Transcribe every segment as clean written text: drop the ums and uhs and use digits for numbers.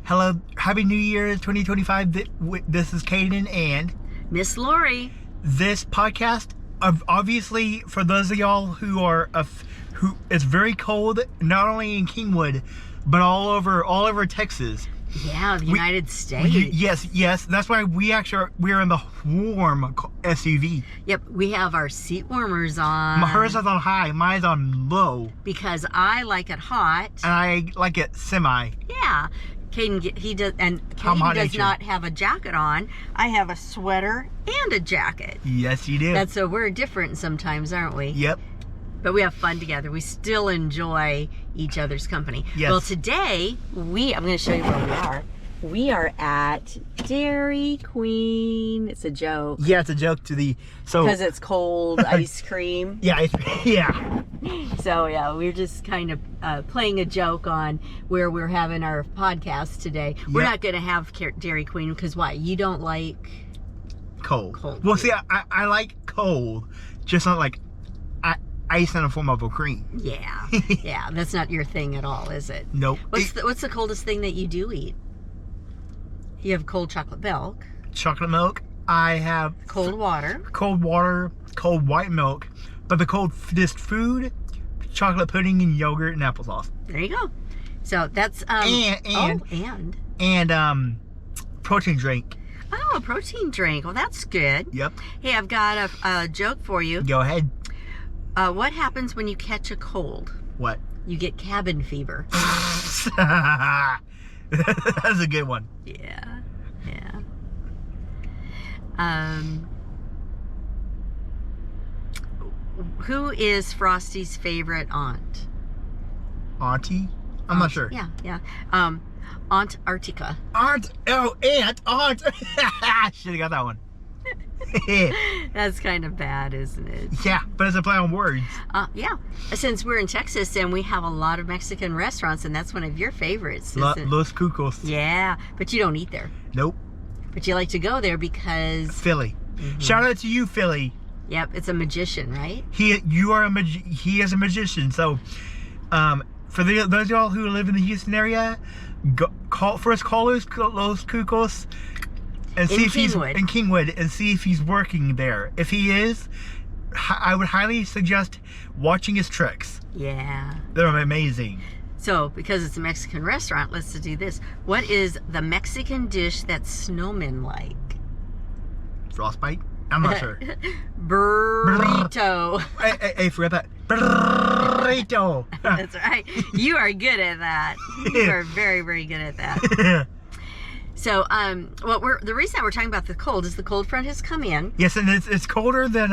Hello, Happy New Year 2025. This is Kaden and Miss Lori. This podcast, obviously, for those of y'all who it's very cold, not only in Kingwood, but all over Texas. Yeah, the United States. Yes. That's why we're in the warm SUV. Yep, we have our seat warmers on. Hers is on high, mine's on low. Because I like it hot. And I like it semi. Yeah. Kaden does not have a jacket on. I have a sweater and a jacket. Yes, you do. So we're different sometimes, aren't we? Yep. But we have fun together. We still enjoy each other's company. Yes. Well, today, I'm going to show you where we are. We are at Dairy Queen. It's a joke. Yeah, it's a joke because it's cold ice cream. Yeah. So, yeah, we're just kind of playing a joke on where we're having our podcast today. Yep. We're not going to have Dairy Queen because why? You don't like cold. Well, see, I like cold, just not like ice in the form of a cream. Yeah. Yeah, that's not your thing at all, is it? Nope. What's the coldest thing that you do eat? You have cold chocolate milk. Chocolate milk. I have cold water, cold white milk, but the coldest food, chocolate pudding and yogurt and applesauce. There you go. So that's and protein drink. Oh, a protein drink. Well, that's good. Yep. Hey, I've got a joke for you. Go ahead. What happens when you catch a cold? What? You get cabin fever. That's a good one. Yeah. Who is Frosty's favorite aunt? Auntie? I'm not sure. Yeah. Aunt Arctica. Aunt. Should have got that one. That's kind of bad, isn't it? Yeah, but it's a play on words. Yeah. Since we're in Texas and we have a lot of Mexican restaurants, and that's one of your favorites. Los Cucos. Yeah, but you don't eat there. Nope. But you like to go there because Philly. Mm-hmm. Shout out to you, Philly. Yep, it's a magician, right? He is a magician. So, for those of y'all who live in the Houston area, call Los Cucos. And see if he's in Kingwood and see if he's working there. If he is, I would highly suggest watching his tricks. Yeah. They're amazing. So, because it's a Mexican restaurant, let's do this. What is the Mexican dish that snowmen like? Frostbite? I'm not sure. Burrito. Hey, forget that. Burrito. That's right. You are good at that. You are very, very good at that. So, the reason that we're talking about the cold is the cold front has come in. Yes, and it's colder than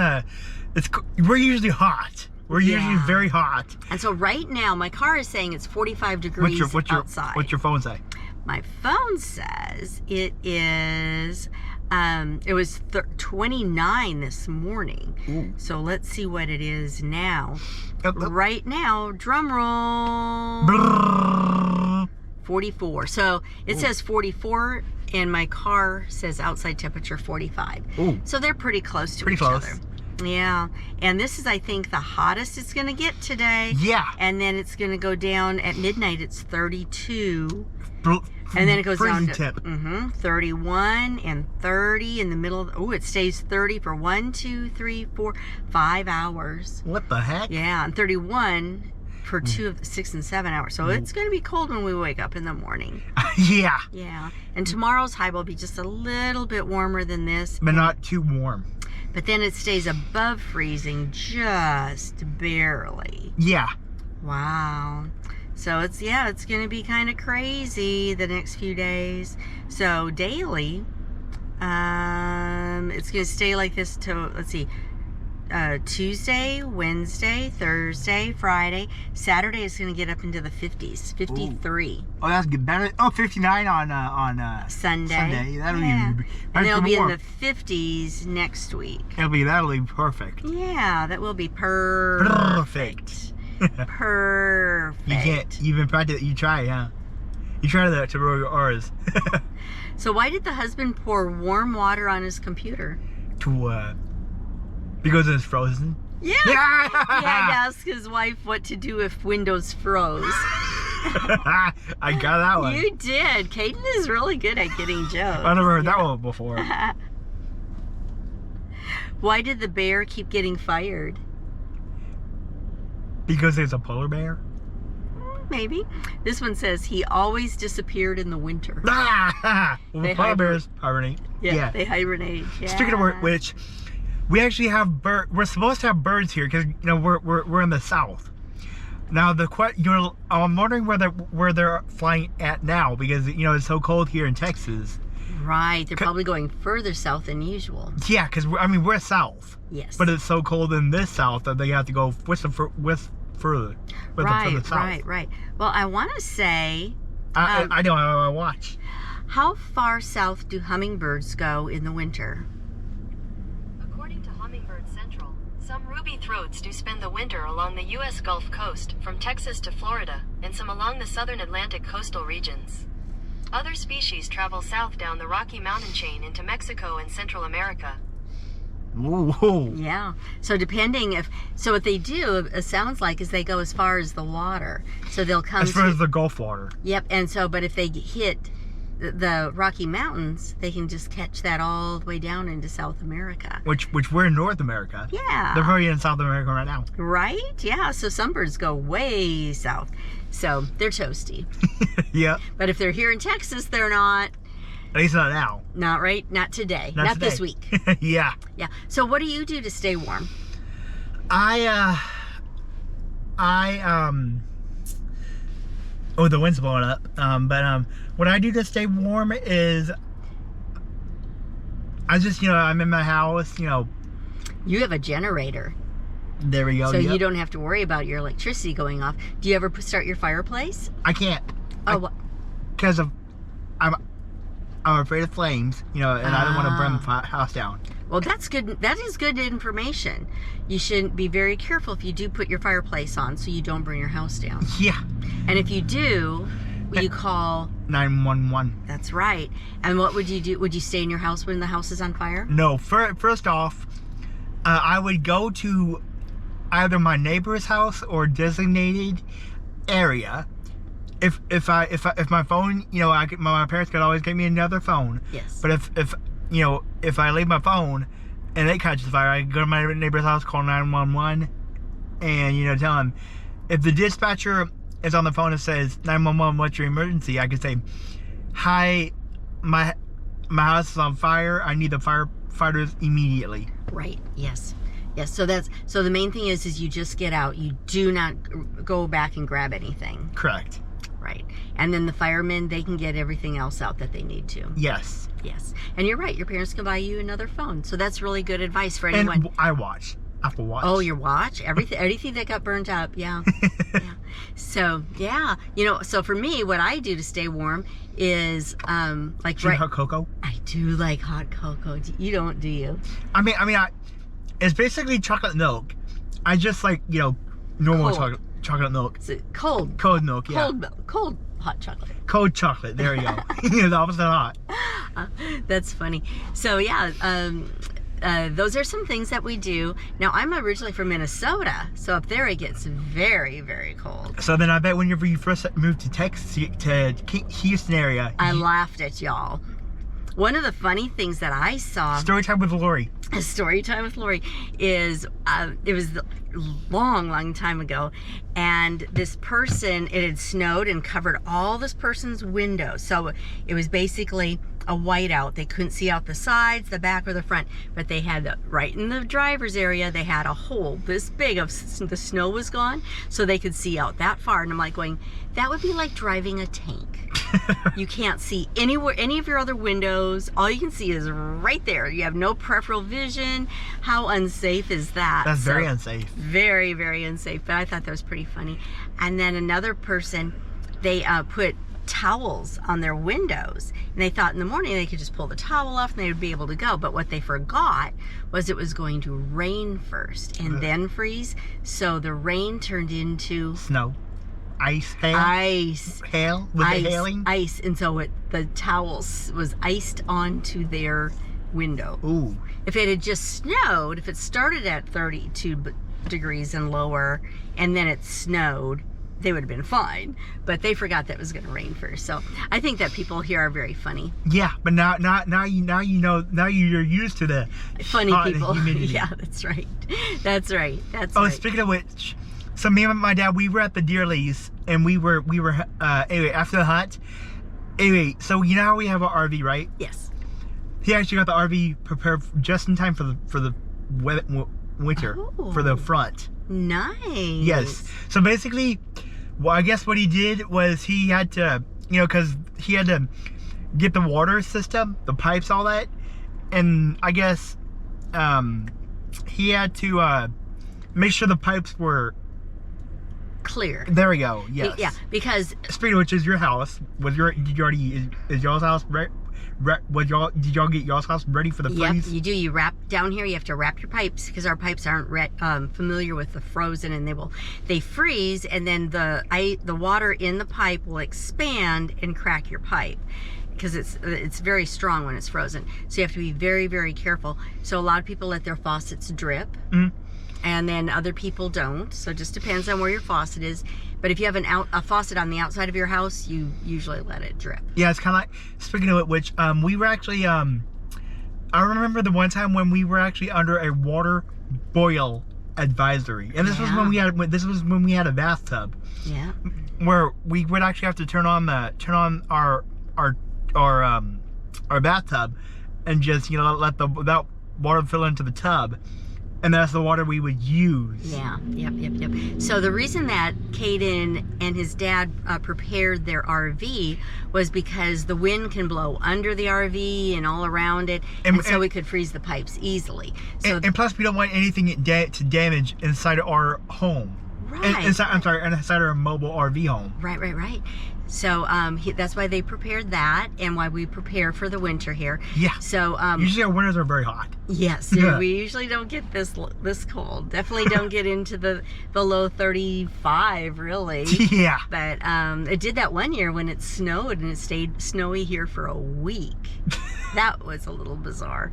we're usually hot. We're usually very hot. And so right now, my car is saying it's 45 degrees outside. What's your phone say? My phone says it is, it was 29 this morning. Ooh. So let's see what it is now. Right now, drum roll. Brrr. 44. So it says 44 and my car says outside temperature 45. Ooh. So they're pretty close to each other. Yeah. And this is, I think, the hottest it's going to get today. Yeah. And then it's going to go down at midnight. It's 32. And then it goes down to 31 and 30 in the middle. It stays 30 for 5 hours. What the heck? Yeah. And 31 for 2 of the 6 and 7 hours. So it's going to be cold when we wake up in the morning. Yeah. Yeah. And tomorrow's high will be just a little bit warmer than this. But not too warm. But then it stays above freezing just barely. Yeah. Wow. So it's going to be kind of crazy the next few days. So daily, it's going to stay like this till, let's see, Tuesday, Wednesday, Thursday, Friday. Saturday is going to get up into the 50s, 53. Ooh. Oh, that's good. 59 on Sunday. That'll be and it'll be in the 50s next week. That'll be perfect. Yeah, that will be perfect. Perfect. You can't even practice. You try, huh? You try to roll your R's. So why did the husband pour warm water on his computer? Because it's frozen. Yeah. He had to ask his wife what to do if Windows froze. I got that one. You did. Caden is really good at getting jokes. I never heard that one before. Why did the bear keep getting fired? Because there's a polar bear? Maybe. This one says he always disappeared in the winter. Well, polar bears hibernate. Yeah, they hibernate. Yeah. Speaking of which, we actually have we're supposed to have birds here because we're in the south. Now I'm wondering where they're flying at now because it's so cold here in Texas. Right, they're probably going further south than usual. Yeah, because we're south. Yes. But it's so cold in this south that they have to go further. Right. Well, I want to say. I don't know. I watch. How far south do hummingbirds go in the winter? According to Hummingbird Central, some ruby throats do spend the winter along the U.S. Gulf Coast, from Texas to Florida, and some along the southern Atlantic coastal regions. Other species travel south down the Rocky Mountain chain into Mexico and Central America. Ooh. Yeah. So what they do, it sounds like, is they go as far as the water. So they'll come as far as the Gulf water. Yep. And so, but if they hit the Rocky Mountains, they can just catch that all the way down into South America. Which we're in North America. Yeah. They're probably in South America right now. Right? Yeah. So some birds go way south. So they're toasty. Yeah. But if they're here in Texas, they're not. At least not now. Not right. Not today. Not today. This week. Yeah. Yeah. So what do you do to stay warm? Oh, the wind's blowing up. But what I do to stay warm is I just, I'm in my house, You have a generator. There we go. So you don't have to worry about your electricity going off. Do you ever start your fireplace? I can't. Oh, because I'm afraid of flames, and I don't want to burn the house down. Well, that's good. That is good information. You should be very careful if you do put your fireplace on so you don't burn your house down. Yeah. And if you do, you call 911. That's right. And what would you do? Would you stay in your house when the house is on fire? No. First off, I would go to either my neighbor's house or designated area. If my phone, my parents could always get me another phone. Yes. But if I leave my phone and it catches fire, I go to my neighbor's house, call 911, and tell them. If the dispatcher is on the phone and says 911, what's your emergency? I can say, hi, my house is on fire. I need the firefighters immediately. Right. Yes. Yes. So the main thing is you just get out. You do not go back and grab anything. Correct. Right. And then the firemen, they can get everything else out that they need to. Yes. Yes. And you're right. Your parents can buy you another phone. So that's really good advice for anyone. And I watch. Apple Watch. Oh, your watch? Anything that got burnt up. Yeah. Yeah. So, yeah. So for me, what I do to stay warm is like... Do you like hot cocoa? I do like hot cocoa. You don't, do you? I mean, it's basically chocolate milk. I just like, normal chocolate milk. It's cold. Cold milk, yeah. Cold milk. Cold hot chocolate. Cold chocolate, there you go. The opposite of hot. That's funny. So, yeah, those are some things that we do. Now, I'm originally from Minnesota, so up there it gets very, very cold. So then I bet whenever you first moved to Texas, to Houston area... I laughed at y'all. One of the funny things that I saw... Story time with Lori. A story time with Lori is, it was a long time ago, and this person, it had snowed and covered all this person's windows. So it was basically a whiteout. They couldn't see out the sides, the back, or the front, but they had, right in the driver's area, they had a hole this big of the snow was gone, so they could see out that far. And I'm like going, that would be like driving a tank. You can't see any of your other windows. All you can see is right there. You have no peripheral vision. How unsafe is that? That's very unsafe. Very, very unsafe. But I thought that was pretty funny. And then another person, they put towels on their windows, and they thought in the morning they could just pull the towel off and they would be able to go. But what they forgot was it was going to rain first and then freeze. So the rain turned into snow. Ice, hail? Ice. Hail? Was it hailing? Ice. And so the towels was iced onto their window. Ooh. If it had just snowed, if it started at 32 degrees and lower, and then it snowed, they would have been fine, but they forgot that it was going to rain first. So I think that people here are very funny. Yeah, but now you know, now you're used to the Funny hot people. and humidity. Yeah, that's right. That's right. Speaking of which, so me and my dad, we were at the deer lease, and we were anyway after the hunt. Anyway, so you know how we have an RV, right? Yes. He actually got the RV prepared just in time for the winter, for the front. Nice. Yes. So basically, well, I guess what he did was he had to, because he had to get the water system, the pipes, all that, and I guess he had to make sure the pipes were clear. There we go. Yes. Yeah, because speaking of which, is your house? Is y'all's house right? Did y'all get y'all's house ready for the freeze? Yep, you do. You wrap down here. You have to wrap your pipes because our pipes aren't familiar with the frozen, and they freeze, and then the water in the pipe will expand and crack your pipe because it's very strong when it's frozen. So you have to be very, very careful. So a lot of people let their faucets drip, and then other people don't. So it just depends on where your faucet is. But if you have a faucet on the outside of your house, you usually let it drip. Yeah, it's kind of like, speaking of it, which we were actually, I remember the one time when we were actually under a water boil advisory, and this was when we had a bathtub. Yeah. Where we would actually have to turn on our bathtub, and just let that water fill into the tub. And that's the water we would use. Yeah, yep. So the reason that Caden and his dad prepared their RV was because the wind can blow under the RV and all around it, and so we could freeze the pipes easily. So and plus, we don't want anything to damage inside our home. Right. Inside our mobile RV home. Right. So that's why they prepared that, and why we prepare for the winter here. Yeah. So usually our winters are very hot. Yes. Yeah. We usually don't get this cold. Definitely don't get into the below 35, really. Yeah. But it did that one year when it snowed, and it stayed snowy here for a week. That was a little bizarre.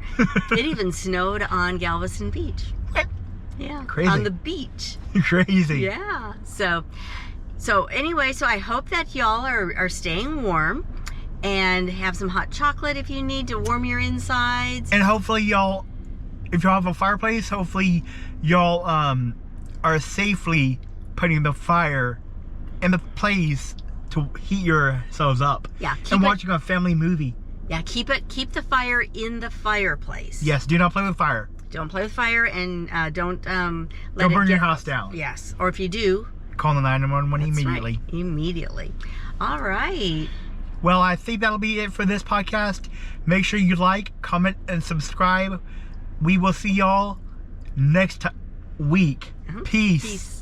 It even snowed on Galveston Beach. What? Yeah. Crazy. On the beach. Crazy. Yeah. So anyway, so I hope that y'all are staying warm and have some hot chocolate if you need to warm your insides. And hopefully y'all, if y'all have a fireplace, hopefully y'all are safely putting the fire in the place to heat yourselves up. Yeah. And watching a family movie. Yeah, keep the fire in the fireplace. Yes, do not play with fire. Don't play with fire, and don't don't burn your house down. Yes, or if you do, call the 911 immediately. Right. Immediately. All right. Well, I think that'll be it for this podcast. Make sure you like, comment, and subscribe. We will see y'all next week. Peace.